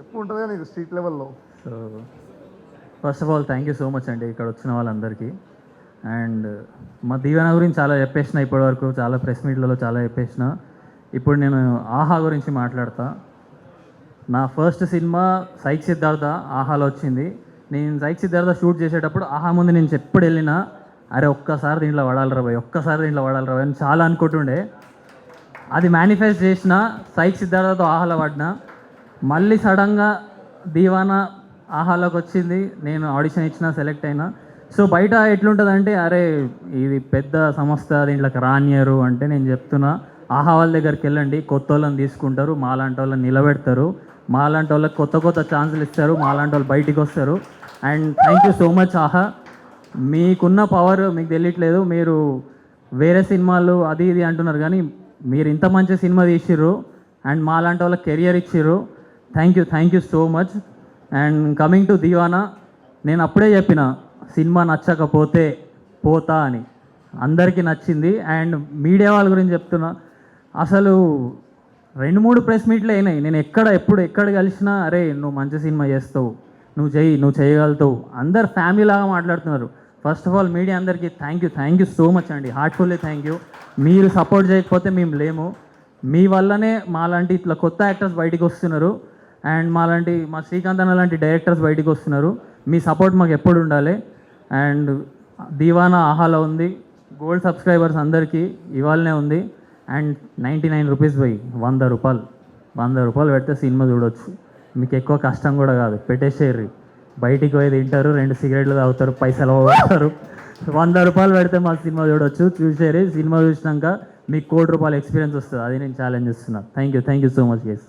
ఎక్కువ ఉంటుంది కానీ ఇది స్ట్రీట్ లెవెల్లో. So first of all thank you so much అండి ఇక్కడ వచ్చిన వాళ్ళందరికీ. అండ్ మా దీవెన గురించి చాలా చెప్పేసిన ఇప్పటివరకు, చాలా ప్రెస్ మీట్లలో చాలా చెప్పేసిన. ఇప్పుడు నేను ఆహా గురించి మాట్లాడతా. నా ఫస్ట్ సినిమా సైక్ సిద్ధార్థ ఆహాలో వచ్చింది. నేను సైక్ సిద్ధార్థ షూట్ చేసేటప్పుడు ఆహా ముందు నేను ఎప్పుడు వెళ్ళినా అరే ఒక్కసారి దీంట్లో పడాలి రాబోయ్, ఒక్కసారి దీంట్లో పడాలి రాబోయ్ అని చాలా అనుకుంటుండే. అది మేనిఫెస్ట్ చేసిన, సైక్ సిద్ధార్థతో ఆహాలో పడిన. మళ్ళీ సడన్గా దీవానా ఆహాలోకి వచ్చింది, నేను ఆడిషన్ ఇచ్చిన, సెలెక్ట్ అయినా. సో బయట ఎట్లుంటుందంటే అరే ఇది పెద్ద సంస్థ దీంట్లోకి రానియరు అంటే, నేను చెప్తున్నా ఆహా వాళ్ళ దగ్గరికి వెళ్ళండి, కొత్త వాళ్ళని తీసుకుంటారు, మాలాంటి వాళ్ళని నిలబెడతారు, మాలాంటి వాళ్ళకి కొత్త కొత్త ఛాన్సులు ఇస్తారు, మాలాంటి వాళ్ళు బయటికి వస్తారు. And thank you so much ఆహా. మీకున్న పవర్ మీకు తెలియట్లేదు. మీరు వేరే సినిమాలు అది ఇది అంటున్నారు కానీ మీరు ఇంత మంచి సినిమా తీసిర్రు అండ్ మాలాంటి వాళ్ళకి కెరియర్ ఇచ్చిర్రు. Thank you so much. And coming to Deewana, నేను అప్పుడే చెప్పిన సినిమా నచ్చకపోతే పోతా అని. అందరికీ నచ్చింది. అండ్ మీడియా వాళ్ళ గురించి చెప్తున్నా, అసలు 2-3 ప్రెస్ మీట్లు అయినాయి. నేను ఎక్కడ కలిసినా అరే నువ్వు మంచి సినిమా చేస్తావు, నువ్వు చేయగలుగుతావు, అందరు ఫ్యామిలీ లాగా మాట్లాడుతున్నారు. ఫస్ట్ ఆఫ్ ఆల్ మీడియా అందరికీ థ్యాంక్ యూ సో మచ్ అండి, హార్ట్ఫుల్లీ థ్యాంక్ యూ. మీరు సపోర్ట్ చేయకపోతే మేము లేము. మీ వల్లనే మాలాంటి ఇట్లా కొత్త యాక్టర్స్ బయటికి వస్తున్నారు అండ్ మా శ్రీకాంత్ అన్న లాంటి డైరెక్టర్స్ బయటికి వస్తున్నారు. మీ సపోర్ట్ మాకు ఎప్పుడు ఉండాలి. అండ్ దీవానా ఆహాలో ఉంది, గోల్డ్ సబ్స్క్రైబర్స్ అందరికీ ఇవాళనే ఉంది. అండ్ 99 రూపీస్ పోయి 100 రూపాయలు పెడితే సినిమా చూడొచ్చు. మీకు ఎక్కువ కష్టం కూడా కాదు, పెట్టేసేర్రి, బయటికి పోయి తింటారు, 2 సిగరెట్లు తాగుతారు, పైసలు పోతారు. 100 రూపాయలు పెడితే మా సినిమా చూడొచ్చు. చూసేరి, సినిమా చూసినాక మీకు ₹1 కోటి ఎక్స్పీరియన్స్ వస్తుంది. అది నేను ఛాలెంజ్ చేస్తున్నాను. Thank you so much guys.